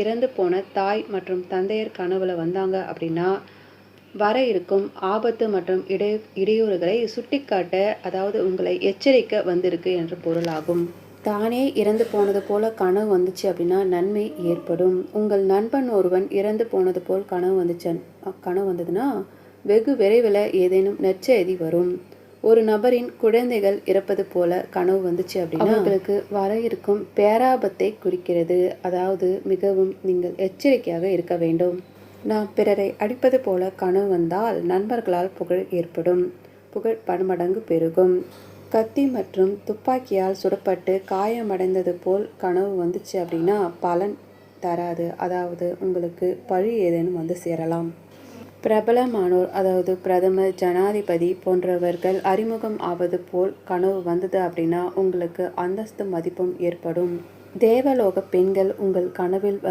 இறந்து போன தாய் மற்றும் தந்தையர் கனவுல வந்தாங்க அப்படின்னா வர இருக்கும் ஆபத்து மற்றும் இடையூறுகளை சுட்டிக்காட்ட, அதாவது உங்களை எச்சரிக்க வந்திருக்கு என்று பொருளாகும். தானே இறந்து போனது போல கனவு வந்துச்சு அப்படின்னா நன்மை ஏற்படும். உங்கள் நண்பன் ஒருவன் இறந்து போனது போல் கனவு வந்ததுன்னா வெகு விரைவில் ஏதேனும் நற்செய்தி வரும். ஒரு நபரின் குழந்தைகள் இறப்பது போல கனவு வந்துச்சு அப்படின்னா அவங்களுக்கு வர இருக்கும் பேராபத்தை குறிக்கிறது. அதாவது மிகவும் நீங்கள் எச்சரிக்கையாக இருக்க வேண்டும். நாம் பிறரை அடிப்பது போல கனவு வந்தால் நண்பர்களால் புகழ் ஏற்படும். புகழ் பன்மடங்கு பெருகும். கத்தி மற்றும் துப்பாக்கியால் சுடப்பட்டு காயமடைந்தது போல் கனவு வந்துச்சு அப்படின்னா பலன் தராது. அதாவது உங்களுக்கு பழி ஏதேனும் வந்து சேரலாம். பிரபலமானோர், அதாவது பிரதமர், ஜனாதிபதி போன்றவர்கள் அறிமுகம் ஆவது போல் கனவு வந்தது அப்படின்னா உங்களுக்கு அந்தஸ்து மதிப்பும் ஏற்படும். தேவலோக பெண்கள் உங்கள் கனவில்